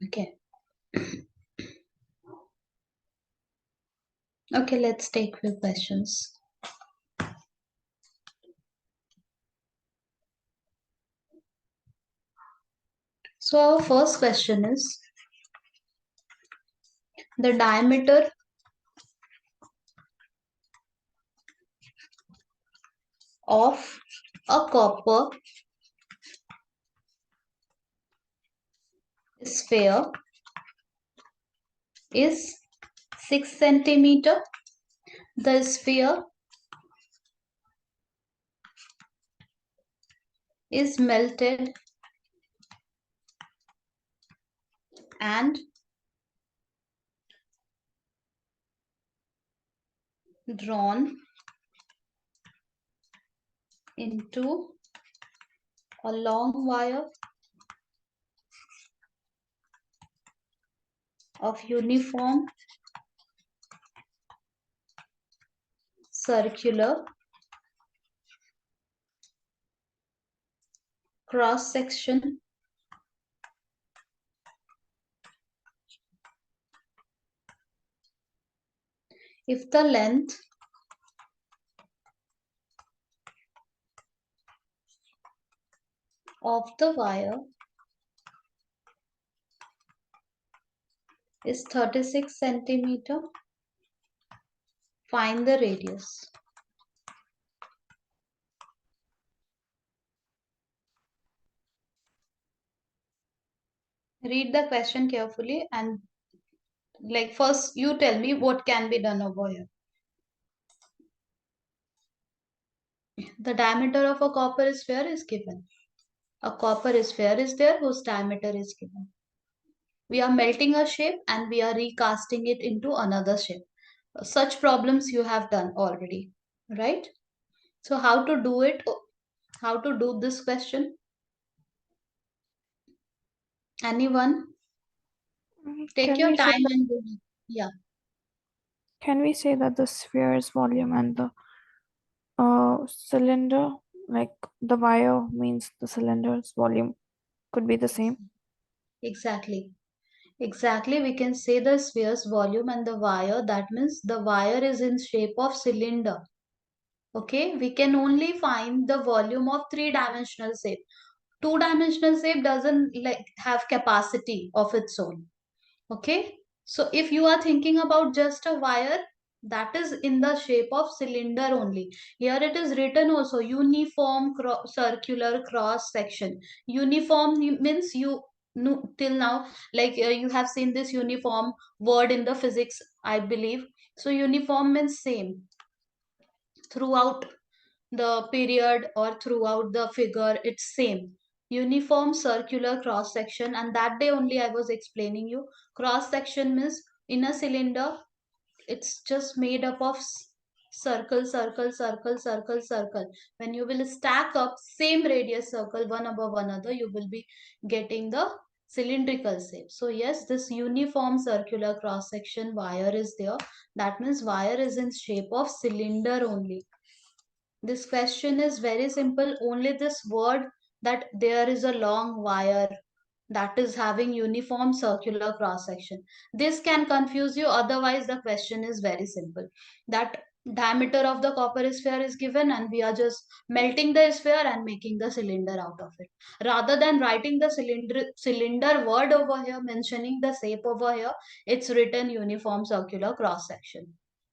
Okay. Okay, let's take few questions. So our first question is the diameter of a copper sphere is 6 centimeter. The sphere is melted and drawn into a long wire of uniform circular cross section if the length of the wire is 36 centimeter. Find the radius. Read the question carefully and first you tell me what can be done over here. The diameter of a copper sphere is given. A copper sphere is there whose diameter is given. We are melting a shape and we are recasting it into another shape. Such problems you have done already, right? So how to do it? How to do this question? Anyone? Take Can your we say time that, and do it. Yeah, can we say that the sphere's volume and the cylinder, like the wire means the cylinder's volume, could be the same? exactly. Exactly, we can say the sphere's volume and the wire. That means the wire is in shape of cylinder. Okay, we can only find the volume of three-dimensional shape. Two-dimensional shape doesn't have capacity of its own. Okay, so if you are thinking about just a wire, that is in the shape of cylinder only. Here it is written also uniform circular cross section. Uniform means you no, till now you have seen this uniform word in the physics, I believe. So uniform means same throughout the period or throughout the figure, it's same. Uniform circular cross section, and that day only I was explaining you cross section means in a cylinder it's just made up of circle circle circle circle circle. When you will stack up same radius circle one above another, you will be getting the cylindrical shape. So yes, this uniform circular cross section wire is there. That means wire is in shape of cylinder only. This question is very simple. Only this word that there is a long wire that is having uniform circular cross section. This can confuse you. Otherwise, the question is very simple. That diameter of the copper sphere is given and we are just melting the sphere and making the cylinder out of it. Rather than writing the cylinder word over here, mentioning the shape over here, it's written uniform circular cross section.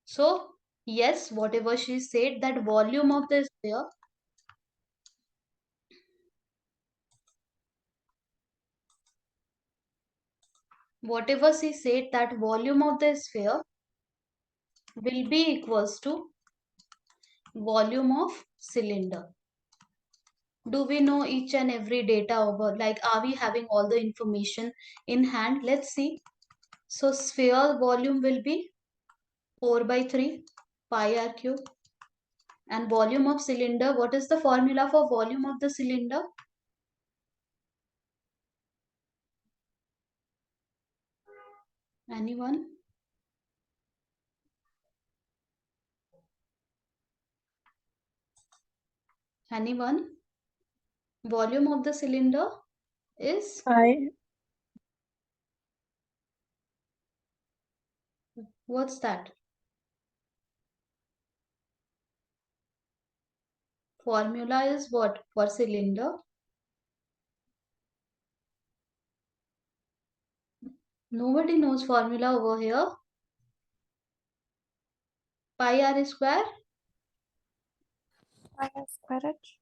So yes, whatever she said, that volume of the sphere, whatever she said, that volume of the sphere will be equals to volume of cylinder. Do we know each and every data over? Are we having all the information in hand? Let's see. So sphere volume will be 4 by 3 pi r cube. And volume of cylinder, what is the formula for volume of the cylinder? Anyone? Anyone? Volume of the cylinder is I What's that? Formula is what for cylinder? Nobody knows formula over here. Pi r square? Pi r square h.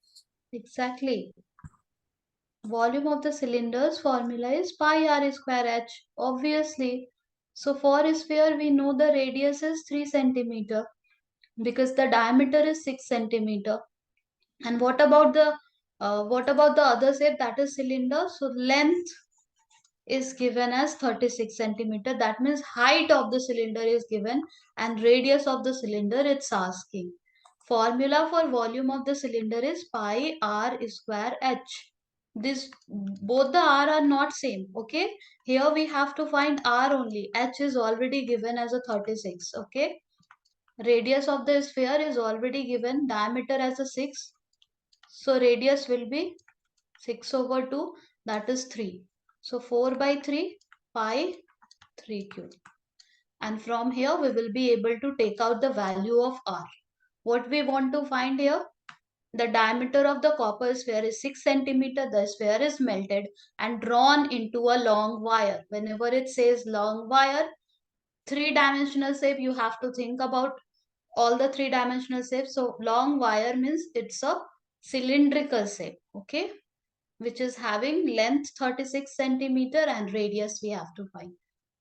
Exactly. Volume of the cylinder's formula is pi r square h, obviously. So for a sphere, we know the radius is 3 centimeter because the diameter is 6 centimeter. And what about the other shape, that is cylinder? So length is given as 36 centimeter. That means height of the cylinder is given and radius of the cylinder it's asking. Formula for volume of the cylinder is pi r square h. This both the r are not same. Okay. Here we have to find r only. H is already given as a 36. Okay. Radius of the sphere is already given. Diameter as a 6. So radius will be 6 over 2, that is 3. So 4 by 3, pi 3 cube. And from here we will be able to take out the value of r. What we want to find here? The diameter of the copper sphere is 6 centimeter. The sphere is melted and drawn into a long wire. Whenever it says long wire, three-dimensional shape, you have to think about all the three-dimensional shapes. So long wire means it's a cylindrical shape. Okay, which is having length 36 centimeter and radius we have to find.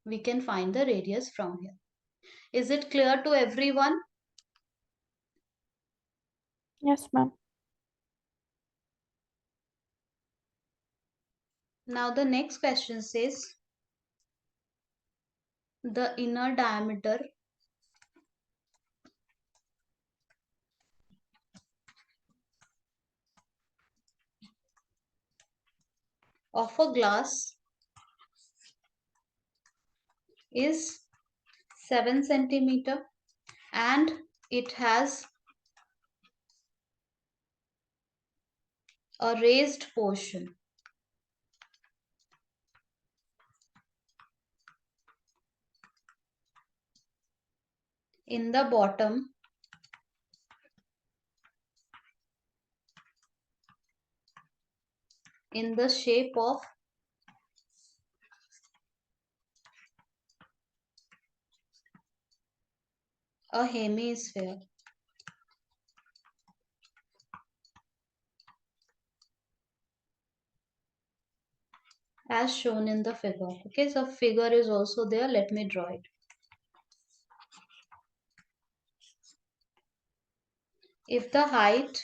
We can find the radius from here. Is it clear to everyone? Yes, ma'am. Now the next question says the inner diameter of a glass is 7 centimeter and it has a raised portion in the bottom in the shape of a hemisphere as shown in the figure. Okay, so figure is also there. Let me draw it. If the height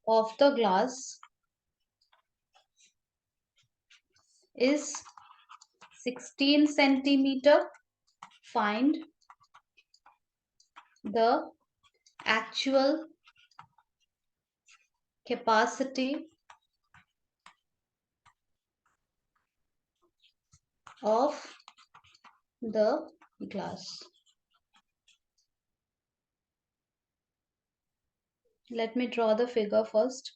of the glass is 16 centimeter, find the actual capacity of the glass. Let me draw the figure first.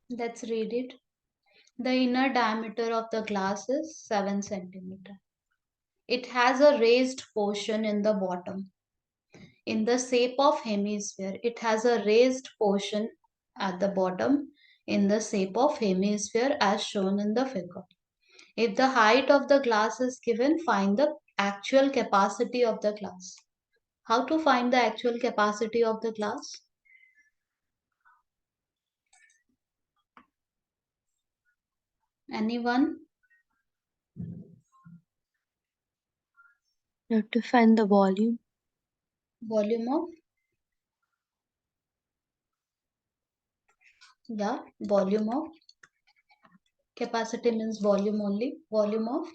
Let's read it. The inner diameter of the glass is 7 centimeter. It has a raised portion in the bottom in the shape of hemisphere. It has a raised portion at the bottom in the shape of hemisphere as shown in the figure. If the height of the glass is given, find the actual capacity of the glass. How to find the actual capacity of the glass? Anyone? You have to find the volume. Volume of? Yeah, volume of. Capacity means volume only. Volume of?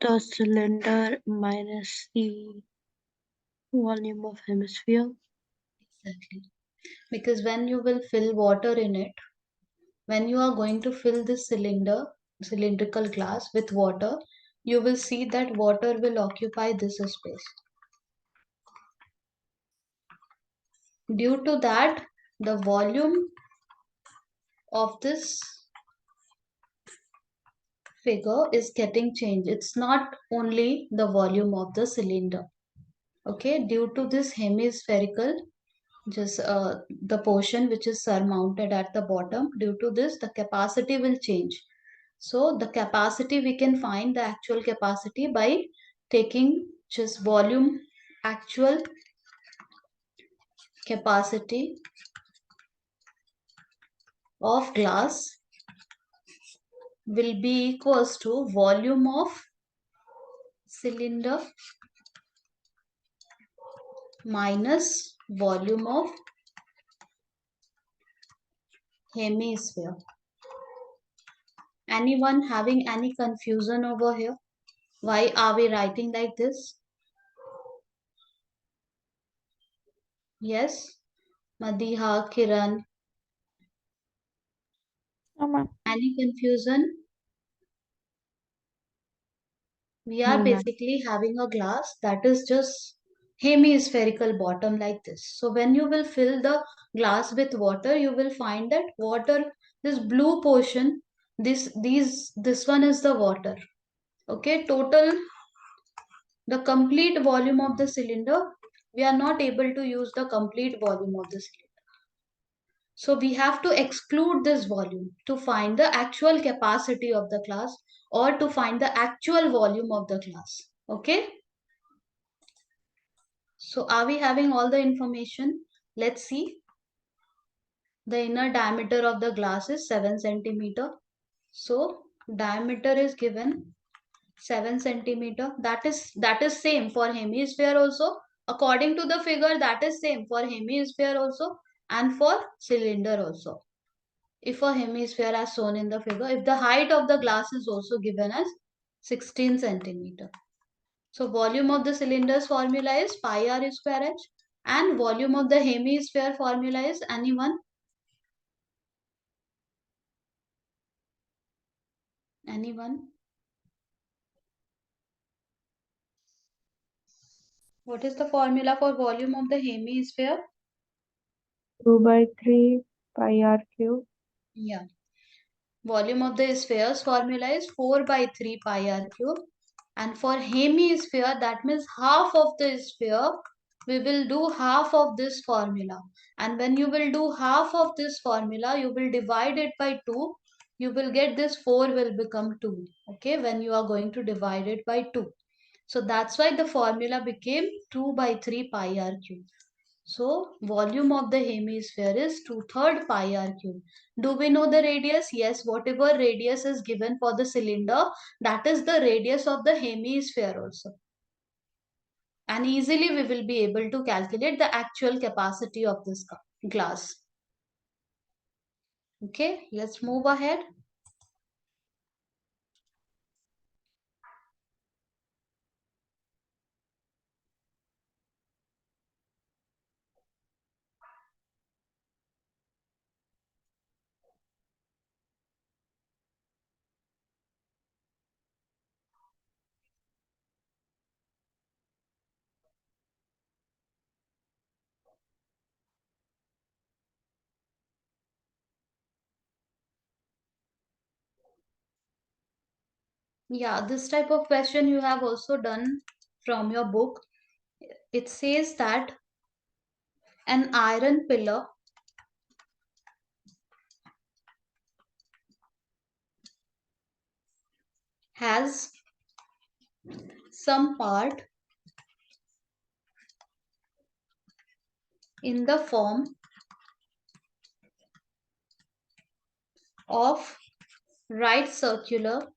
The cylinder minus the volume of hemisphere. Exactly. Because when you will fill water in it, when you are going to fill this cylindrical glass with water, you will see that water will occupy this space. Due to that, the volume of this figure is getting changed. It's not only the volume of the cylinder. Okay, due to this hemispherical, just the portion which is surmounted at the bottom, due to this, the capacity will change. So the capacity, we can find the actual capacity by taking just volume, actual capacity of glass will be equals to volume of cylinder minus volume of hemisphere. Anyone having any confusion over here? Why are we writing like this? Yes, Madiha, Kiran, No, ma'am. any confusion? We are No, ma'am. basically having a glass that is just hemispherical bottom like this. So when you will fill the glass with water, you will find that water, this blue portion, this one is the water. Okay, total, the complete volume of the cylinder, we are not able to use the complete volume of the cylinder. So we have to exclude this volume to find the actual capacity of the glass or to find the actual volume of the glass. Okay. So are we having all the information? Let's see. The inner diameter of the glass is 7 centimeter. So diameter is given 7 centimeter. That is same for hemisphere also. According to the figure, that is same for hemisphere also and for cylinder also. If a hemisphere as shown in the figure, if the height of the glass is also given as 16 centimeter. So volume of the cylinder's formula is pi r square h and volume of the hemisphere formula is anyone? Anyone? What is the formula for volume of the hemisphere? 2 by 3 pi r cube. Yeah. Volume of the sphere's formula is 4 by 3 pi r cube. And for hemisphere, that means half of the sphere, we will do half of this formula. And when you will do half of this formula, you will divide it by 2. You will get this 4 will become 2. Okay, when you are going to divide it by 2. So that's why the formula became 2 by 3 pi r cube. So volume of the hemisphere is 2/3 pi r cube. Do we know the radius? Yes, whatever radius is given for the cylinder, that is the radius of the hemisphere also. And easily we will be able to calculate the actual capacity of this glass. Okay, let's move ahead. Yeah, this type of question you have also done from your book. It says that An iron pillar has some part in the form of right circular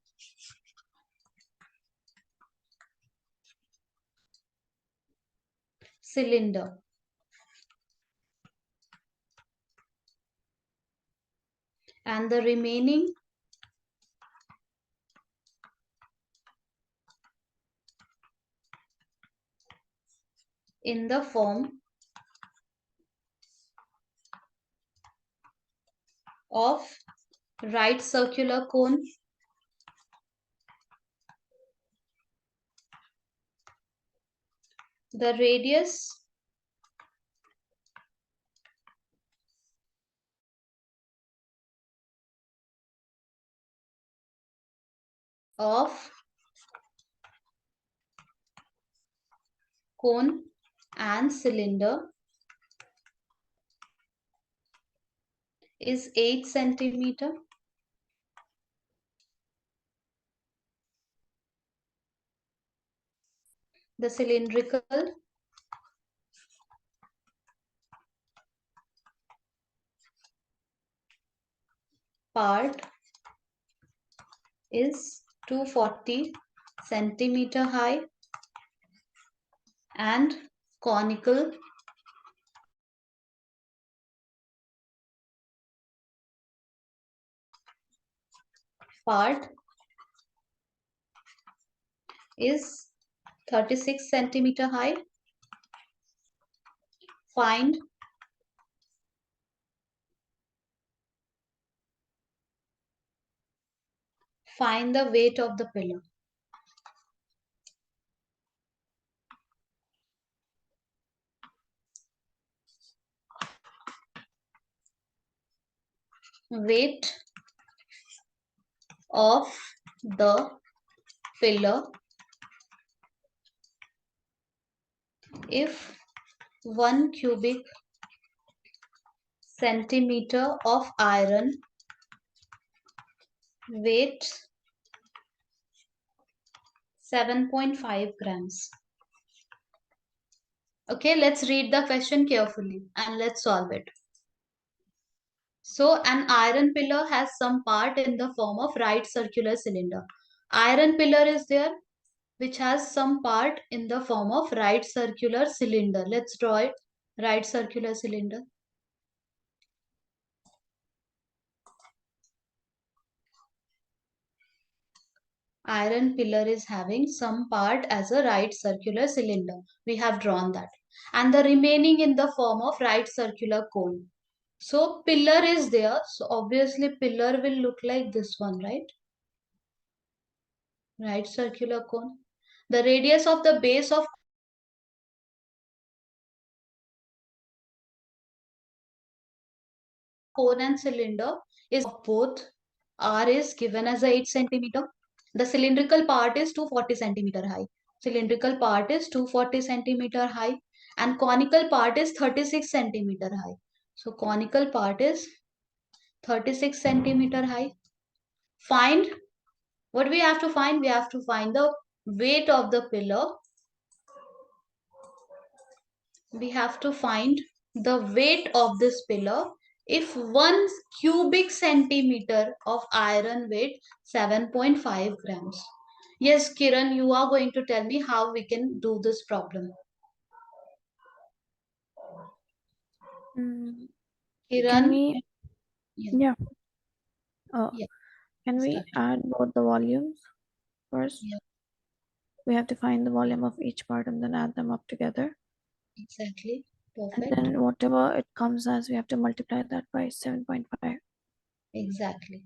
cylinder, and the remaining in the form of right circular cone. The radius of cone and cylinder is 8 centimeter. The cylindrical part is 240 centimeter high, and conical part is 36 centimeter high. Find the weight of the pillar. Weight of the pillar if 1 cubic centimeter of iron weight 7.5 grams. Okay, let's read the question carefully and let's solve it. So an iron pillar has some part in the form of right circular cylinder. Iron pillar is there which has some part in the form of right circular cylinder. Let's draw it. Right circular cylinder. Iron pillar is having some part as a right circular cylinder. We have drawn that. And the remaining in the form of right circular cone. So pillar is there. So obviously pillar will look like this one, right? Right circular cone. The radius of the base of cone and cylinder is of both. R is given as a 8 centimeter. The cylindrical part is 240 centimeter high. Cylindrical part is 240 centimeter high and conical part is 36 centimeter high. So conical part is 36 centimeter high. Find what we have to find. We have to find the weight of the pillar. We have to find the weight of this pillar if 1 cubic centimeter of iron weight 7.5 grams. Yes, Kiran, you are going to tell me how we can do this problem. Can Kiran, we, yeah, yeah, uh, yeah, can we start. add both the volumes first? Yeah, We have to find the volume of each part and then add them up together. exactly. And Perfect. then whatever it comes as, we have to multiply that by 7.5. Exactly.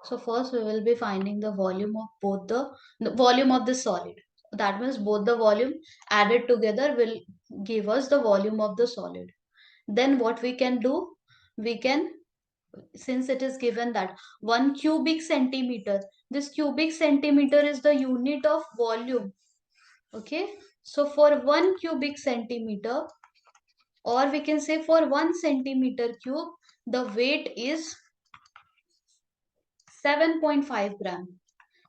So first we will be finding the volume of both the volume of the solid. That means both the volume added together will give us the volume of the solid. Then what we can do, we can, since it is given that 1 cubic centimeter, this cubic centimeter is the unit of volume. Okay, so for 1 cubic centimeter Or we can say for 1 centimeter cube, the weight is 7.5 gram.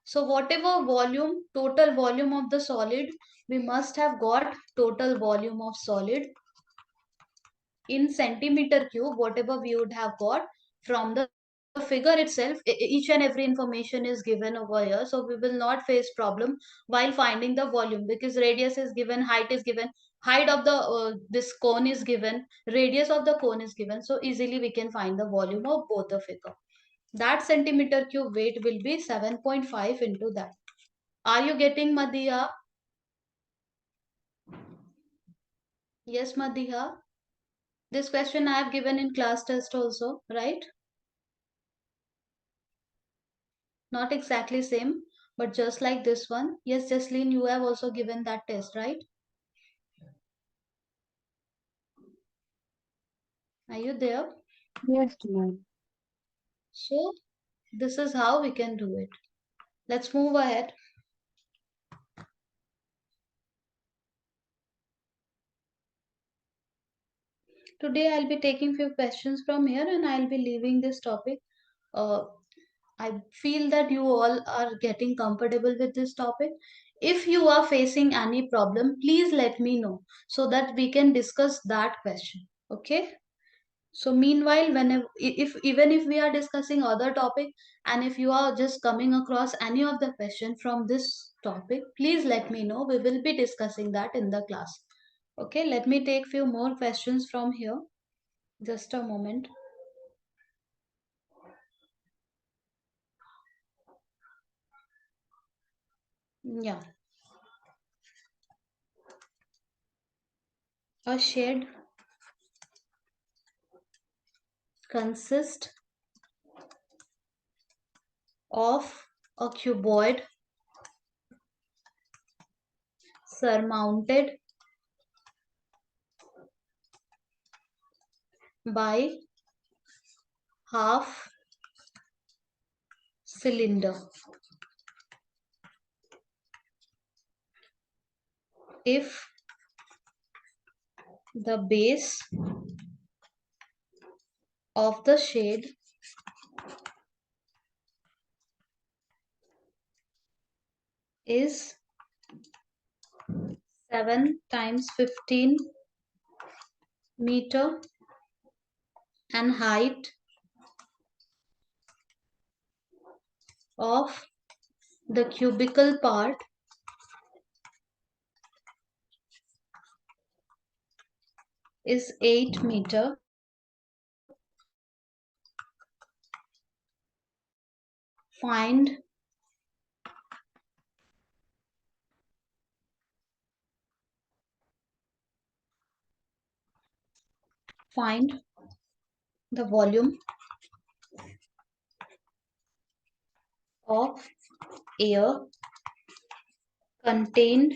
So whatever volume, total volume of the solid, we must have got total volume of solid in centimeter cube, whatever we would have got from the figure itself. Each and every information is given over here, so we will not face problem while finding the volume, because radius is given, height is given, height of the this cone is given, radius of the cone is given, so easily we can find the volume of both the figure. That centimeter cube weight will be 7.5 into that. Are you getting, Madhya? Yes, Madhya. This question I have given in class test also, right? Not exactly same, but just like this one. Yes, Jasleen, you have also given that test, right? Are you there? Yes, ma'am. So, this is how we can do it. Let's move ahead. Today, I'll be taking few questions from here and I'll be leaving this topic. Uh, I feel that you all are getting comfortable with this topic. If you are facing any problem, please let me know so that we can discuss that question. Okay? So meanwhile, whenever, if even if we are discussing other topic, and if you are just coming across any of the question from this topic, please let me know. We will be discussing that in the class. Okay, let me take few more questions from here. Just a moment. Yeah, a shed consists of a cuboid surmounted by half cylinder. If the base of the shade is 7 times 15 meter and height of the cubical part is 8 meter. Find find the volume of air contained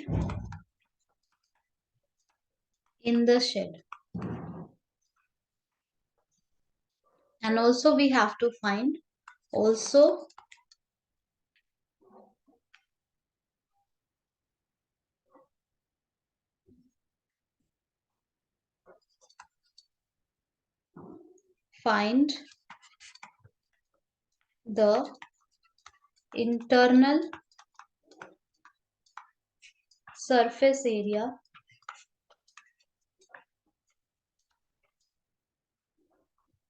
in the shed. And also we have to find also find the internal surface area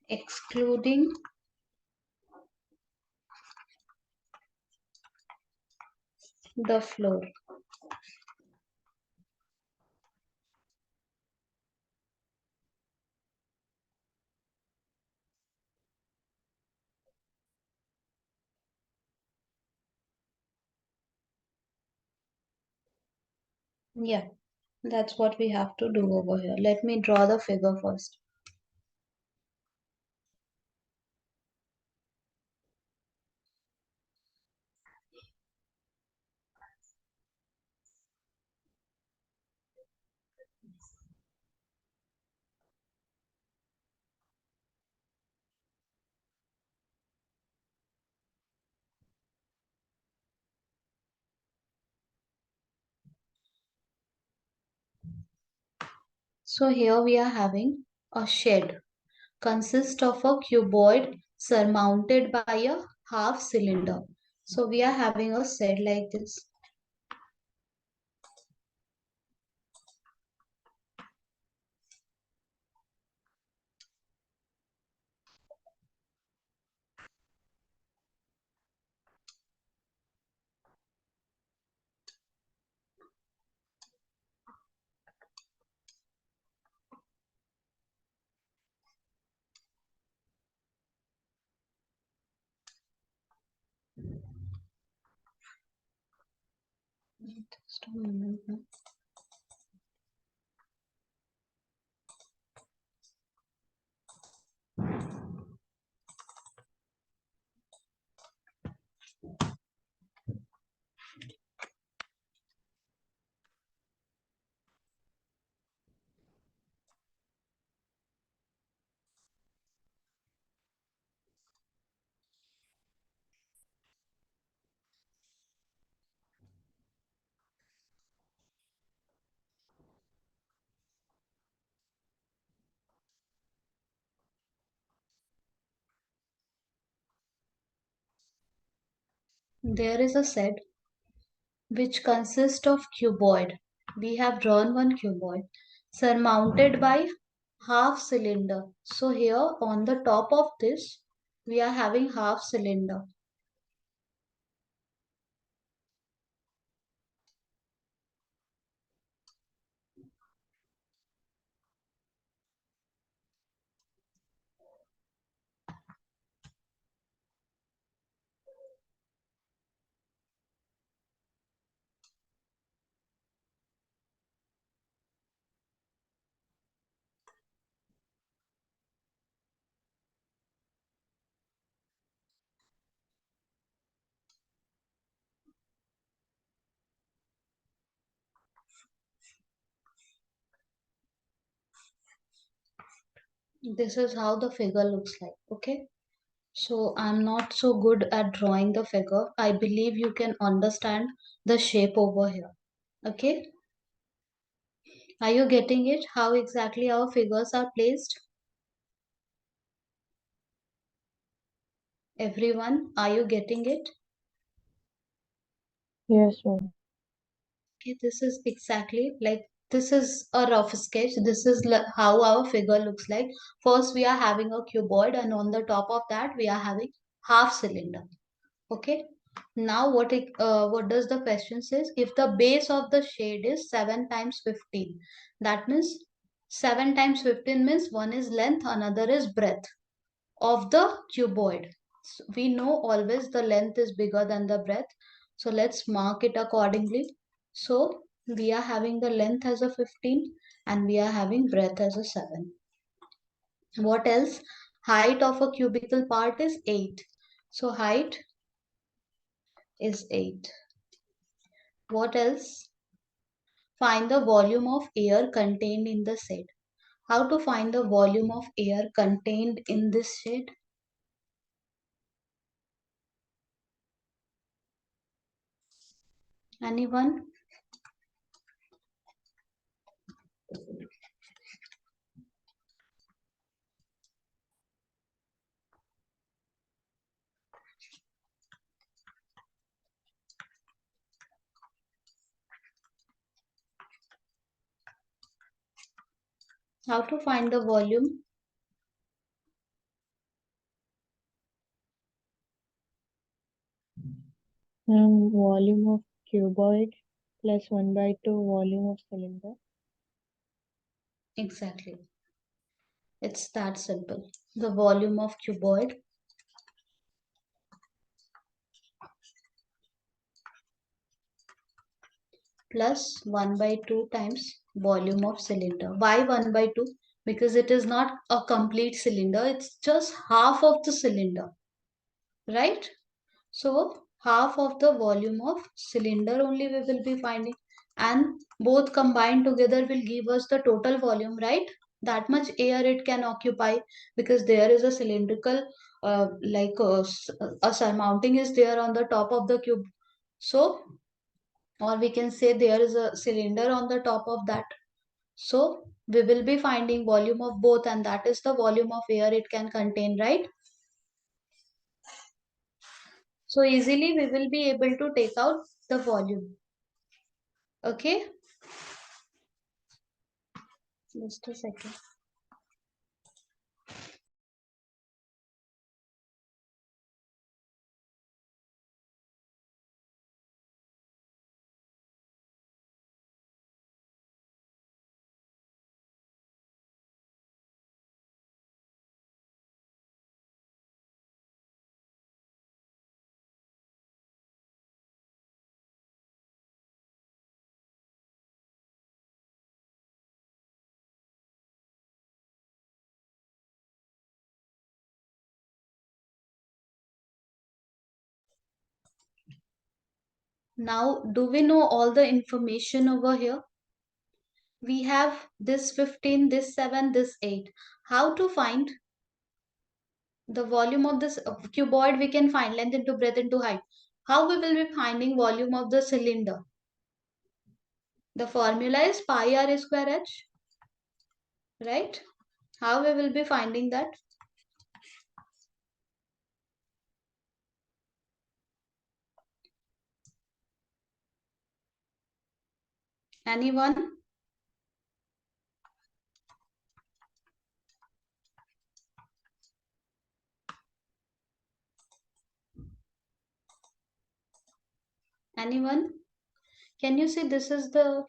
excluding the floor. Yeah, that's what we have to do over here. Let me draw the figure first. So here we are having a shed consists of a cuboid surmounted by a half cylinder. So we are having a shed like this. Just a moment now. There is a set which consists of cuboid. We have drawn one cuboid surmounted by half cylinder. So here on the top of this, we are having half cylinder. This is how the figure looks like. Okay. So I'm not so good at drawing the figure. I believe you can understand the shape over here. Okay. Are you getting it? How exactly our figures are placed? Everyone, are you getting it? Yes, ma'am. Okay, this is exactly like this is a rough sketch. This is how our figure looks like. First, we are having a cuboid, and on the top of that, we are having half cylinder. Okay. Now, what does the question says? If the base of the shade is 7 times 15, that means 7 times 15 means one is length, another is breadth of the cuboid. So we know always the length is bigger than the breadth. So let's mark it accordingly. So we are having the length as a 15 and we are having breadth as a 7. What else? Height of a cubical part is 8. So height is 8. What else? Find the volume of air contained in the shed. How to find the volume of air contained in this shed? Anyone? How to find the volume? Volume of cuboid plus 1 by 2 volume of cylinder. Exactly. It's that simple. The volume of cuboid plus 1 by 2 times volume of cylinder. Why 1 by 2? Because it is not a complete cylinder. It's just half of the cylinder. Right? So half of the volume of cylinder only we will be finding, and both combined together will give us the total volume, right? That much air it can occupy because there is a cylindrical a surmounting is there on the top of the cube. So or we can say there is a cylinder on the top of that. So we will be finding volume of both, and that is the volume of air it can contain, right? So easily we will be able to take out the volume. Okay, just a second. Now, do we know all the information over here? We have this 15, this 7, this 8. How to find the volume of this cuboid? We can find length into breadth into height. How we will be finding volume of the cylinder? The formula is pi r square h, right? How we will be finding that? Anyone? Anyone? Can you see this is the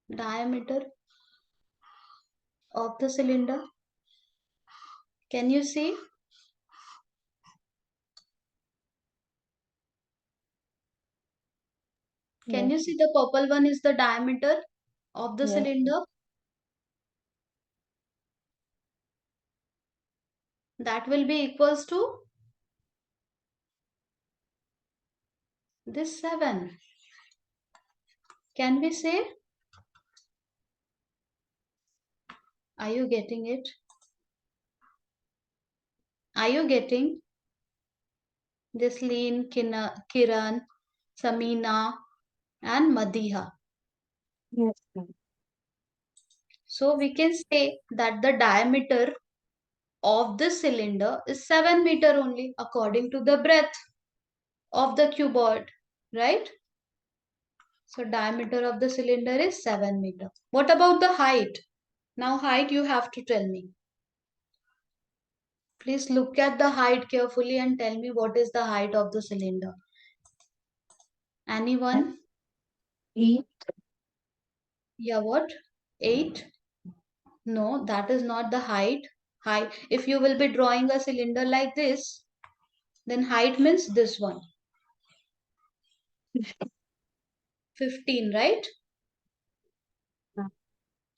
diameter of the cylinder? Can you see? Can Yes. you see the purple one is the diameter of the Yes. cylinder? That will be equals to this 7. Can we say? Are you getting it? Are you getting this Leen, Kiran, Samina, and Madiha? Yes, ma'am. So we can say that the diameter of the cylinder is 7 meter only according to the breadth of the cuboid, right? So diameter of the cylinder is 7 meter. What about the height? Now height you have to tell me. Please look at the height carefully and tell me what is the height of the cylinder. Anyone? 8. Yeah, what? 8? No, that is not the height. Height. If you will be drawing a cylinder like this, then height means this one. 15, right?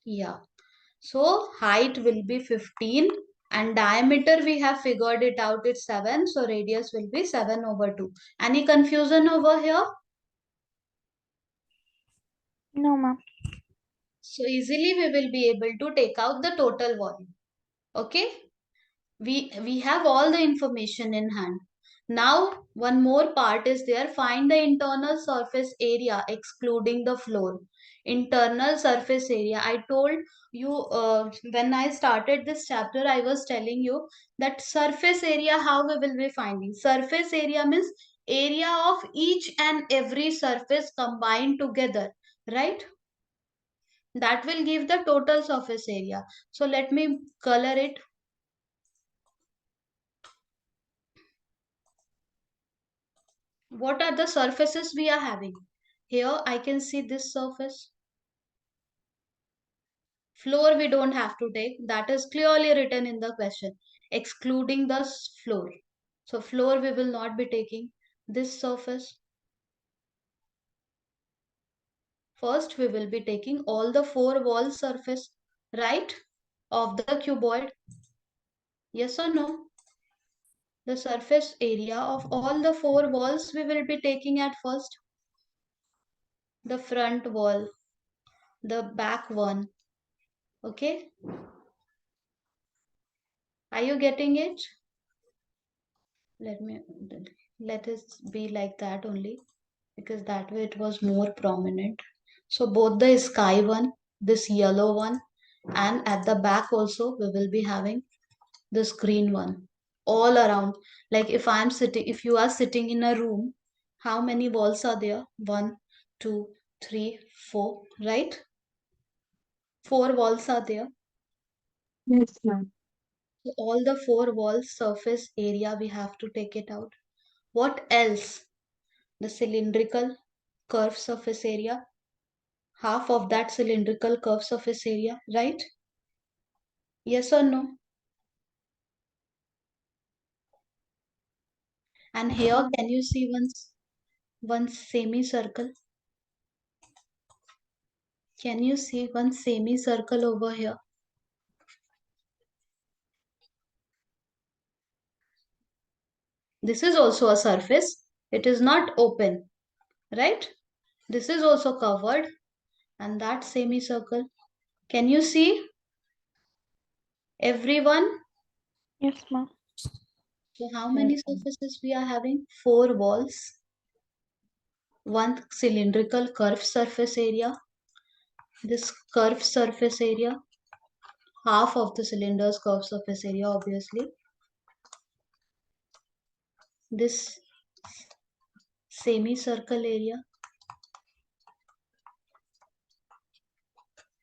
Yeah. So height will be 15 and diameter we have figured it out, it's 7. So radius will be 7 over 2. Any confusion over here? No, ma'am. So easily we will be able to take out the total volume. Okay? We have all the information in hand. Now one more part is there. Find the internal surface area excluding the floor. Internal surface area. I told you when I started this chapter, I was telling you that surface area, how we will be finding. Surface area means area of each and every surface combined together, right? That will give the total surface area. So let me color it. What are the surfaces we are having? Here I can see this surface. Floor we don't have to take. That is clearly written in the question. Excluding the floor. So floor we will not be taking. This surface. First we will be taking all the 4 wall surface. Right? Of the cuboid. Yes or no? The surface area of all the 4 walls we will be taking at first. The front wall. The back one. Okay? Are you getting it? Let me let it be like that only, because that way it was more prominent. So both the sky one, this yellow one, And at the back also, we will be having this green one all around. Like if you are sitting in a room, how many walls are there? One, two, three, four, right? Four walls are there. Yes, ma'am. So all the four walls surface area, we have to take it out. What else? The cylindrical curved surface area, half of that cylindrical curved surface area, right? Yes or no? And Yes, here, ma'am. can you see one semicircle? Can you see one semicircle over here? This is also a surface. It is not open, right? This is also covered, and that semicircle. Can you see everyone? Yes, ma'am. So how Yes, many ma'am. surfaces we are having? Four walls, one cylindrical curved surface area, this curved surface area, half of the cylinder's curved surface area, obviously, this semicircle area,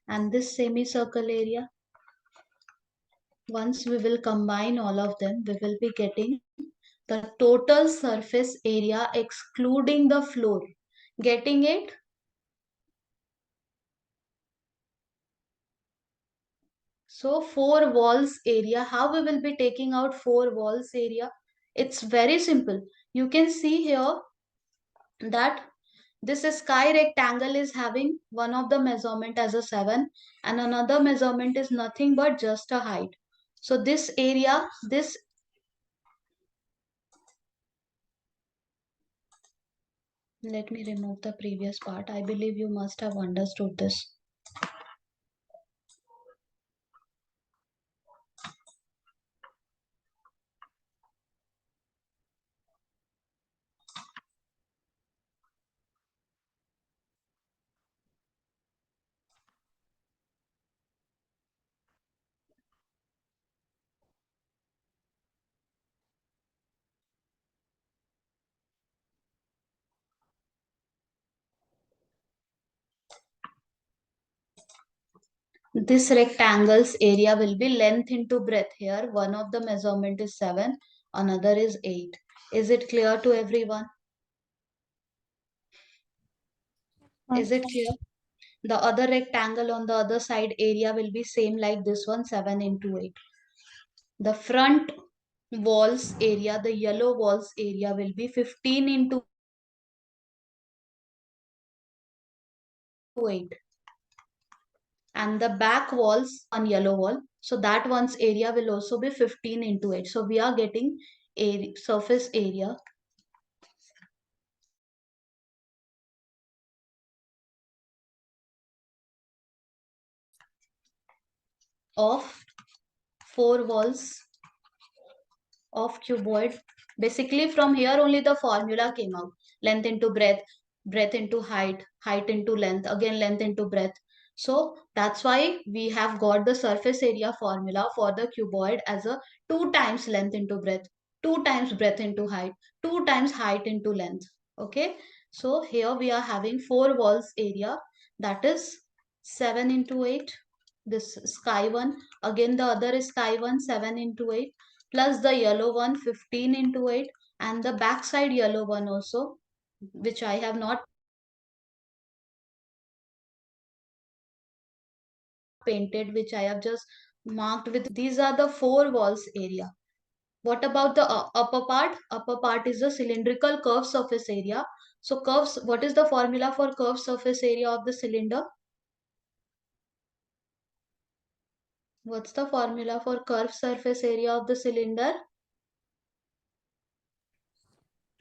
and this semicircle area. Once we will combine all of them, we will be getting the total surface area excluding the floor. Getting it? So four walls area, how we will be taking out four walls area? It's very simple. You can see here that this sky rectangle is having one of the measurement as a 7 and another measurement is nothing but just a height. So this area, this, let me remove the previous part. I believe you must have understood this. This rectangle's area will be length into breadth. Here, one of the measurement is 7, another is 8. Is it clear to everyone? Ma'am. Is it clear? The other rectangle on the other side area will be same like this one, 7 into 8. The front walls area, the yellow walls area will be 15 into 8. And the back walls on yellow wall, so that one's area will also be 15 into 8. So we are getting a surface area of four walls of cuboid. Basically, from here only the formula came out. Length into breadth, breadth into height, height into length, again length into breadth. So that's why we have got the surface area formula for the cuboid as a 2 times length into breadth, 2 times breadth into height, 2 times height into length. Okay. So here we are having four walls area, that is 7 into 8. This sky one, again the other is sky one, 7 into 8, plus the yellow one, 15 into 8, and the backside yellow one also, which I have not painted, which I have just marked with. These are the four walls area. What about the upper part? Upper part is the cylindrical curved surface area. So curves, what is the formula for curved surface area of the cylinder? What's the formula for curved surface area of the cylinder?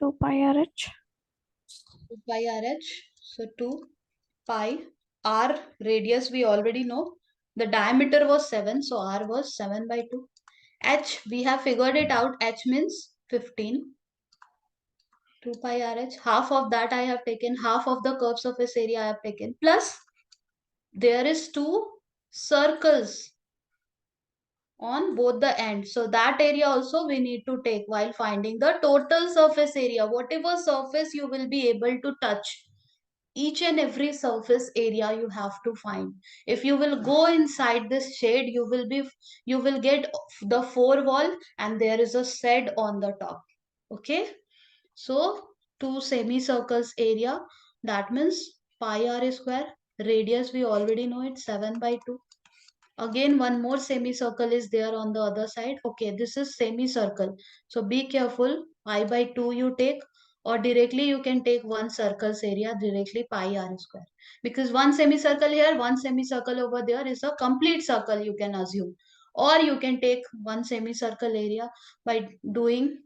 2 pi RH. 2 pi RH. So 2 pi. R radius we already know. The diameter was 7, so R was 7 by 2. H, we have figured it out. H means 15. 2 pi RH. Half of that I have taken. Half of the curved surface area I have taken. Plus, there is 2. circles on both the ends. So that area also we need to take while finding the total surface area. Whatever surface you will be able to touch, each and every surface area you have to find. If you will go inside this shade, you will get the four wall and there is a shed on the top. Okay, so two semicircles area, that means pi r square. Radius we already know, it's 7 by 2. Again one more semicircle is there on the other side. Okay, this is semicircle, so be careful. Pi by 2 you take, or directly you can take one circle's area directly, pi r square, because one semicircle here, one semicircle over there is a complete circle you can assume. Or you can take one semicircle area by doing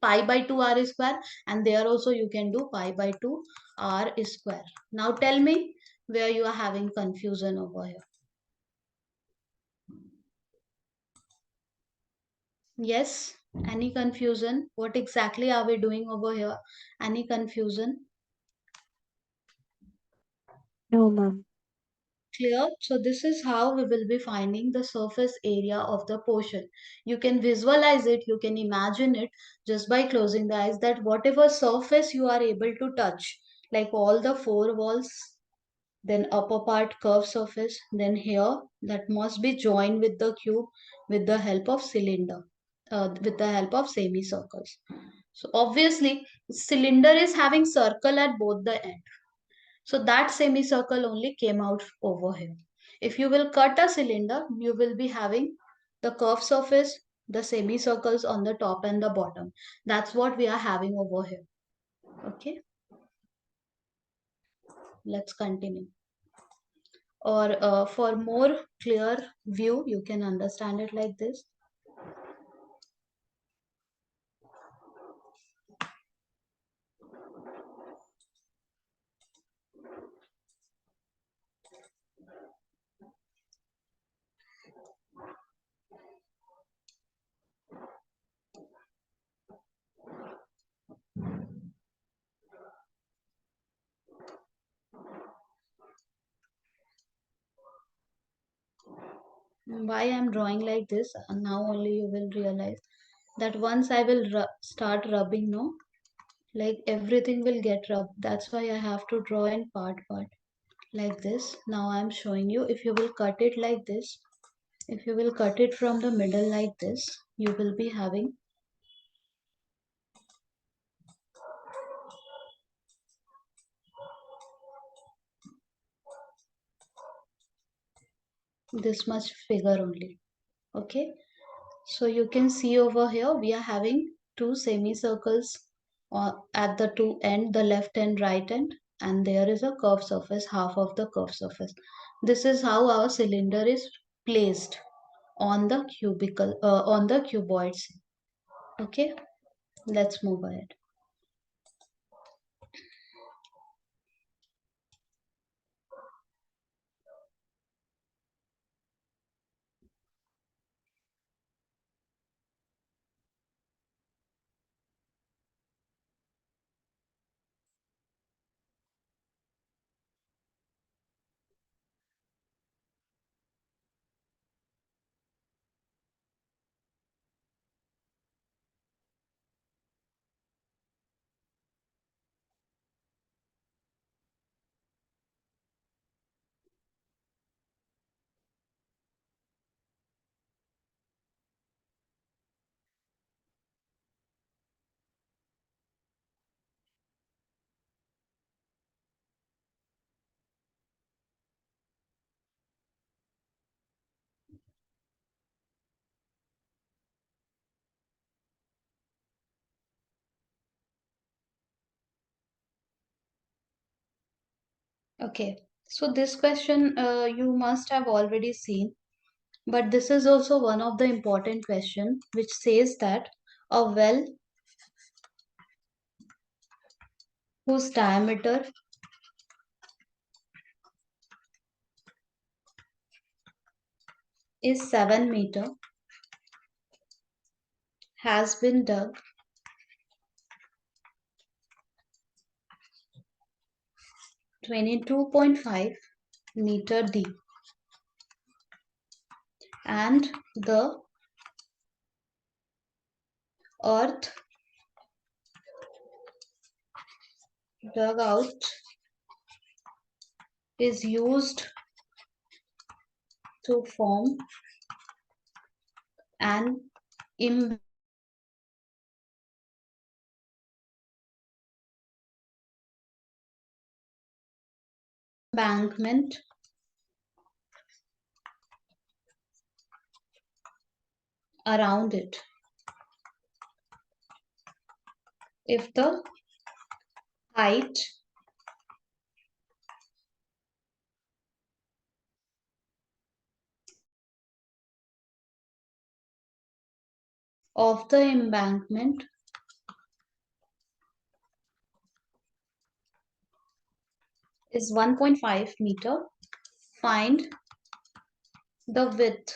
pi by 2 r square, and there also you can do pi by 2 r square. Now tell me where you are having confusion over here. Yes, any confusion? What exactly are we doing over here? Any confusion? No, ma'am. Clear? So this is how we will be finding the surface area of the portion. You can visualize it, you can imagine it just by closing the eyes, that whatever surface you are able to touch, like all the four walls, then upper part curved surface, then here that must be joined with the cube with the help of cylinder, with the help of semicircles. So obviously cylinder is having circle at both the end. So that semicircle only came out over here. If you will cut a cylinder, you will be having the curved surface, the semicircles on the top and the bottom. That's what we are having over here. Okay, let's continue. Or for more clear view, you can understand it like this. Why I'm drawing like this, now only you will realize that once I will start rubbing, no, like everything will get rubbed. That's why I have to draw in part like this. Now I'm showing you. If you will cut it like this, if you will cut it from the middle like this, you will be having this much figure only. Okay, so you can see over here we are having two semicircles at the two end, the left and right end, and there is a curved surface, half of the curved surface. This is how our cylinder is placed on the on the cuboids. Okay, let's move ahead. Okay, so this question you must have already seen, but this is also one of the important question which says that a well whose diameter is 7 meter has been dug 22.5 meter deep. and the earth dug out is used to form an embankment around it. If the height of the embankment is 1.5 meter, find the width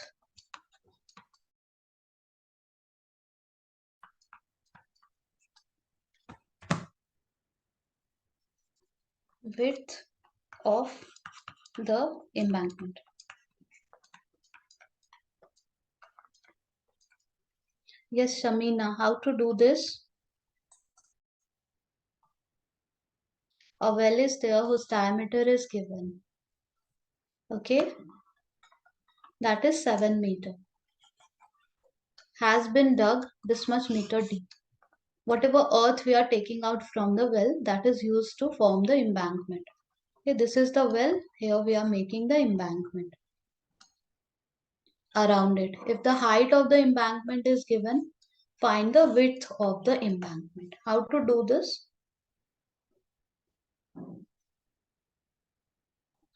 of the embankment. Yes, Shamina, how to do this? A well is there whose diameter is given. Okay, that is 7 meter. Has been dug this much meter deep. Whatever earth we are taking out from the well, that is used to form the embankment. Okay, this is the well. Here we are making the embankment around it. If the height of the embankment is given, find the width of the embankment. How to do this?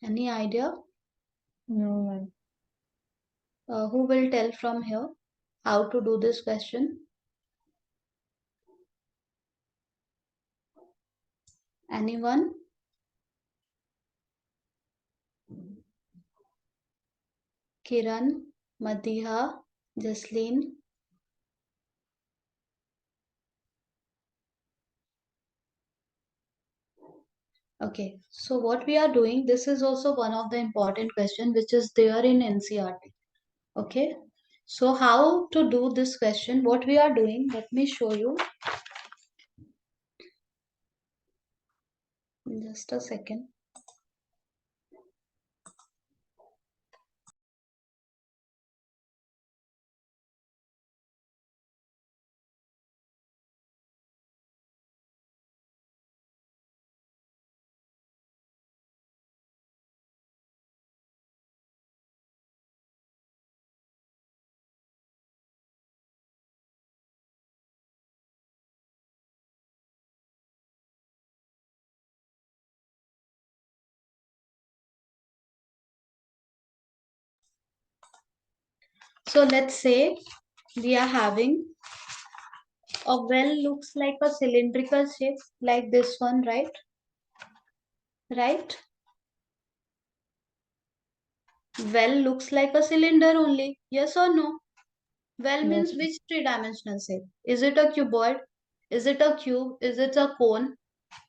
Any idea? No, ma'am. Who will tell from here how to do this question? Anyone? Kiran, Madiha, Jasleen. Okay, so what we are doing, this is also one of the important question which is there in NCRT. Okay, so how to do this question, what we are doing, let me show you. Just a second. So let's say we are having a well looks like a cylindrical shape like this one, right? Right? Well looks like a cylinder only. Yes or no? Well Yes, means which three-dimensional shape? Is it a cuboid? Is it a cube? Is it a cone?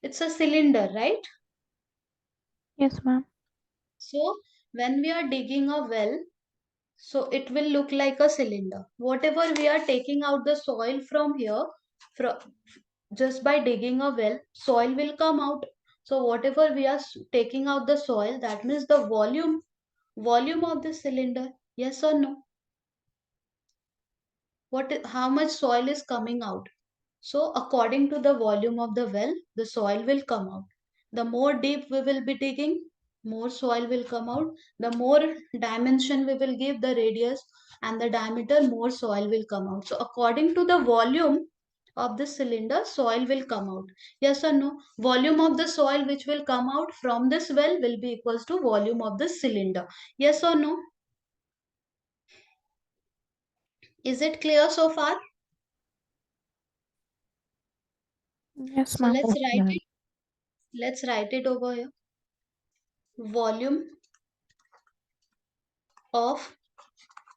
It's a cylinder, right? Yes, ma'am. So when we are digging a well, so it will look like a cylinder. Whatever we are taking out the soil from here, from just by digging a well, soil will come out. So whatever we are taking out the soil, that means the volume of the cylinder. Yes or no? How much soil is coming out? So according to the volume of the well, the soil will come out. The more deep we will be digging, more soil will come out. The more dimension we will give the radius and the diameter, more soil will come out. So according to the volume of the cylinder, soil will come out. Yes or no? Volume of the soil which will come out from this well will be equals to volume of the cylinder. Yes or no? Is it clear so far? Yes, So ma'am. yes, ma'am. let's write it over here. Volume of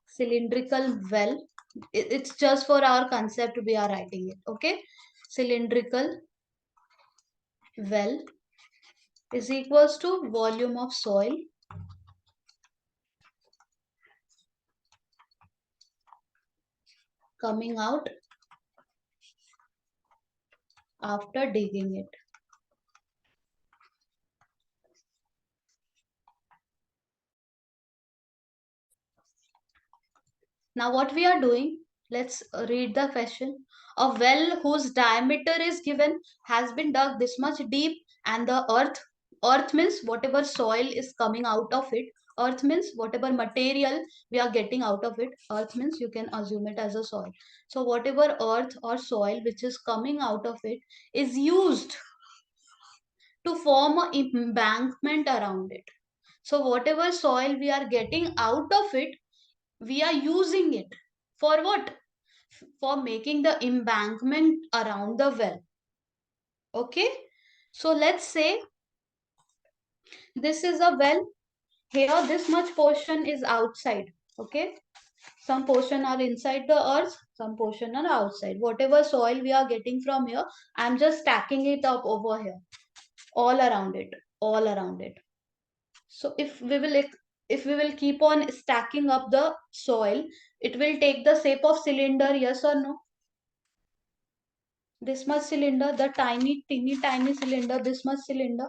cylindrical well. It's just for our concept we are writing it. Okay, cylindrical well is equals to volume of soil coming out after digging it. Now what we are doing, let's read the question. A well whose diameter is given has been dug this much deep, and the earth means whatever soil is coming out of it. Earth means whatever material we are getting out of it. Earth means you can assume it as a soil. So whatever earth or soil which is coming out of it is used to form an embankment around it. So whatever soil we are getting out of it, we are using it for what? For making the embankment around the well. Okay, so let's say this is a well. Here this much portion is outside. Okay, some portion are inside the earth, some portion are outside. Whatever soil we are getting from here, I'm just stacking it up over here, all around it, all around it. So if we will keep on stacking up the soil, it will take the shape of cylinder, yes or no? This much cylinder, the tiny, teeny, tiny cylinder, this much cylinder.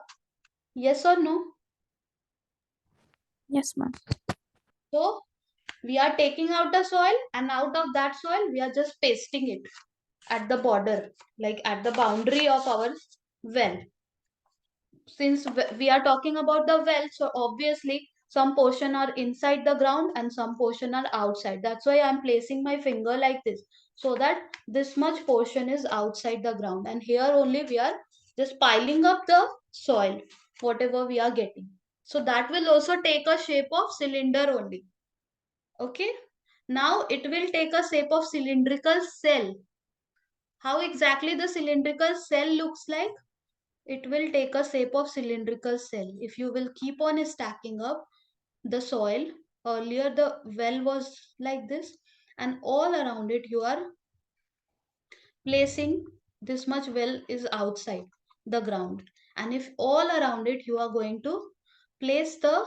Yes or no? Yes, ma'am. So we are taking out the soil, and out of that soil, we are just pasting it at the border, like at the boundary of our well. Since we are talking about the well, so obviously some portion are inside the ground and some portion are outside. That's why I'm placing my finger like this, so that this much portion is outside the ground, and here only we are just piling up the soil, whatever we are getting. So that will also take a shape of cylinder only. Okay, now it will take a shape of cylindrical cell. How exactly the cylindrical cell looks like? It will take a shape of cylindrical cell. If you will keep on stacking up the soil, earlier the well was like this, and all around it you are placing this much well is outside the ground, and if all around it you are going to place the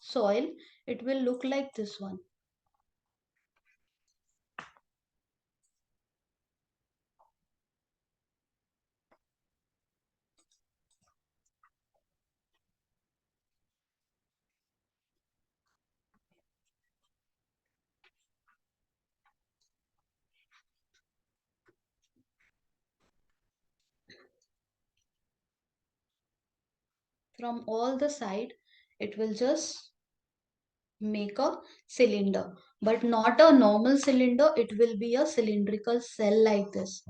soil, it will look like this one. From all the side, it will just make a cylinder, but not a normal cylinder. It will be a cylindrical cell like this.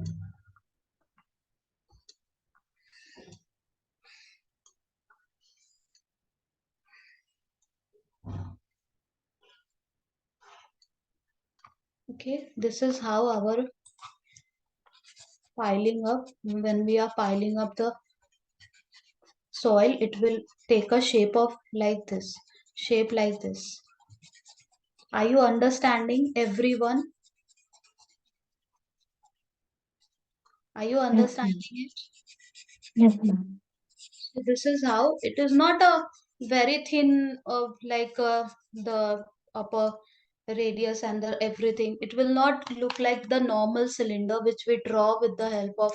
Okay, this is how our piling up, when we are piling up the soil, it will take a shape of like this, shape like this. Are you understanding, everyone? Are you Yes, ma'am. understanding it? Yes, ma'am. So this is how it is, not a very thin of like the upper radius and the everything. It will not look like the normal cylinder which we draw with the help of,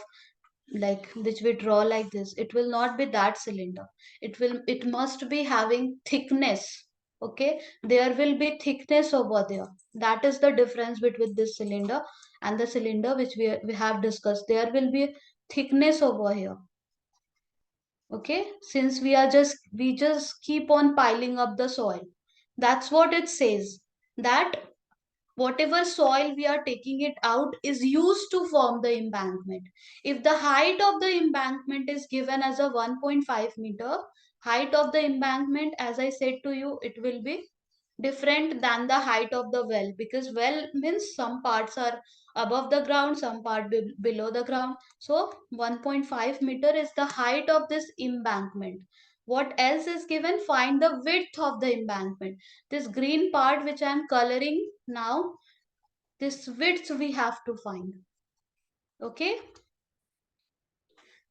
like, which we draw like this. It will not be that cylinder. It must be having thickness. Okay, there will be thickness over there. That is the difference between this cylinder and the cylinder which we have discussed. There will be thickness over here. Okay, since we just keep on piling up the soil. That's what it says, that whatever soil we are taking it out is used to form the embankment. If the height of the embankment is given as a 1.5 meter, height of the embankment, as I said to you, it will be different than the height of the well, because well means some parts are above the ground, some part below the ground. So 1.5 meter is the height of this embankment. What else is given? Find the width of the embankment. This green part which I am coloring now, this width we have to find. Okay,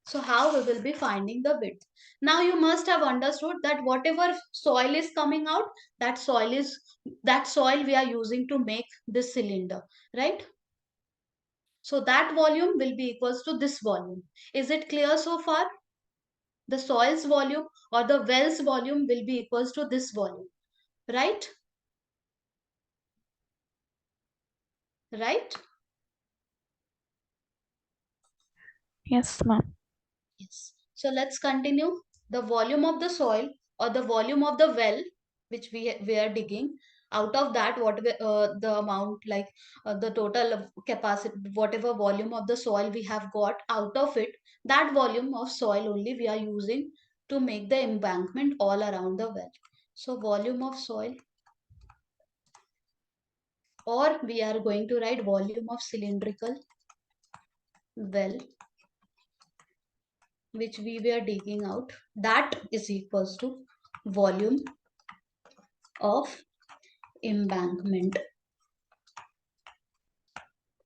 so how we will be finding the width? Now you must have understood that whatever soil is coming out, that soil we are using to make this cylinder, right? So that volume will be equals to this volume. Is it clear so far? The soil's volume or the well's volume will be equals to this volume, right? Right? Yes, ma'am. Yes. So let's continue. The volume of the soil or the volume of the well, which we are digging, out of that, the amount, like the total capacity, whatever volume of the soil we have got out of it, that volume of soil only we are using to make the embankment all around the well. So volume of soil, or we are going to write volume of cylindrical well which we were digging out, that is equals to volume of embankment,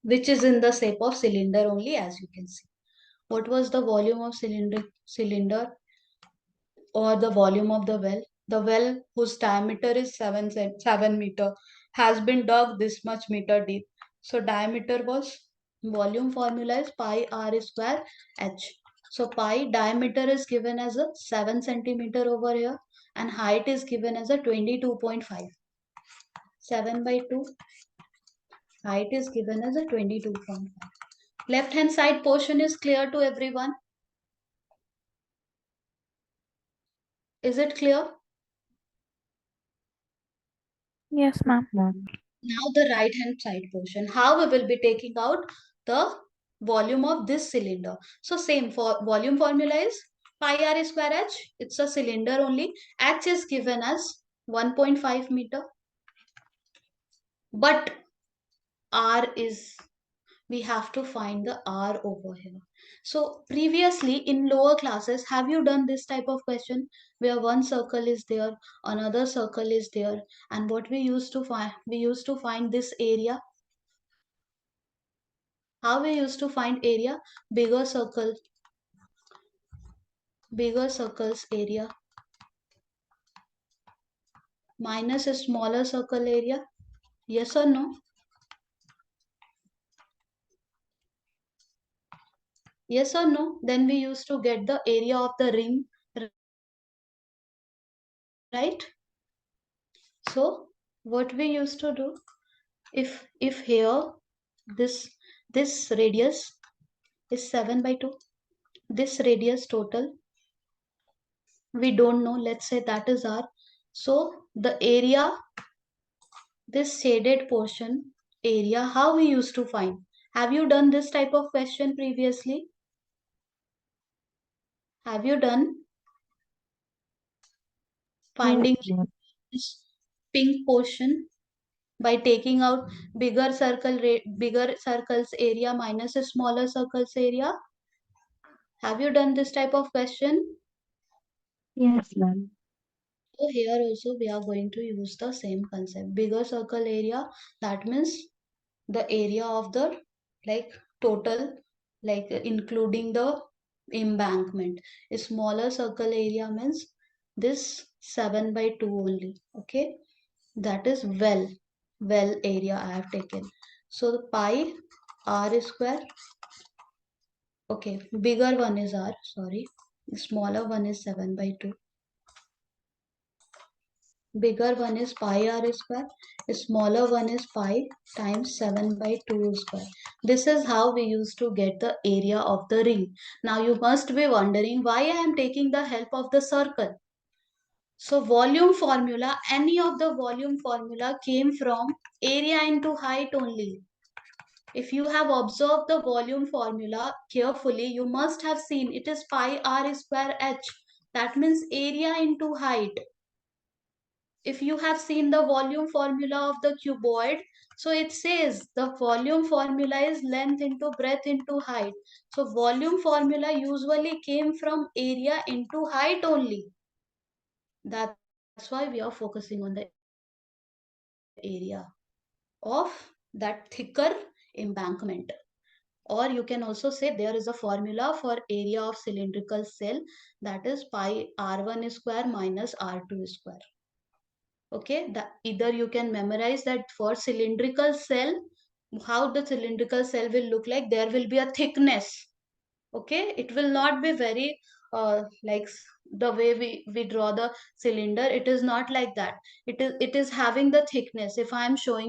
which is in the shape of cylinder only, as you can see. What was the volume of cylinder or the volume of the well? The well whose diameter is 7 meter has been dug this much meter deep. So diameter was, volume formula is pi r square h. So pi diameter is given as a 7 centimeter over here, and height is given as a 22.5. 7 by 2, height is given as a 22.5. Left hand side portion is clear to everyone. Is it clear? Yes, ma'am. Now the right hand side portion, how we will be taking out the volume of this cylinder. So same, for volume formula is pi r square h. It's a cylinder only. H is given as 1.5 meter. But r is, we have to find the r over here. So previously in lower classes, have you done this type of question where one circle is there, another circle is there, and what we used to find, we used to find this area. How we used to find area? Bigger circle, bigger circles area minus a smaller circle area. Yes or no? Yes or no? Then we used to get the area of the ring, right? So what we used to do, if here this this radius is 7 by 2, this radius total we don't know, let's say that is r. So the area, this shaded portion area, how we used to find? Have you done this type of question previously? Have you done Yes, finding ma'am. this pink portion by taking out bigger circles area minus a smaller circles area? Have you done this type of question? Yes, ma'am. So here also we are going to use the same concept. Bigger circle area, that means the area of the, like, total, like including the embankment. A smaller circle area means this 7 by 2 only. Okay, that is well area I have taken. So the pi r square, okay, bigger one is r, sorry, the smaller one is 7 by 2. Bigger one is pi r square, smaller one is pi times 7 by 2 square. This is how we used to get the area of the ring. Now you must be wondering why I am taking the help of the circle. So volume formula, any of the volume formula came from area into height only. If you have observed the volume formula carefully, you must have seen it is pi r square h. That means area into height. If you have seen the volume formula of the cuboid, so it says the volume formula is length into breadth into height. So volume formula usually came from area into height only. That's why we are focusing on the area of that thicker embankment. Or you can also say there is a formula for area of cylindrical cell, that is pi r1 square minus r2 square. Okay, either you can memorize that for cylindrical cell how the cylindrical cell will look like. There will be a thickness. Okay, it will not be very like the way we draw the cylinder. It is not like that. It is having the thickness. If I am showing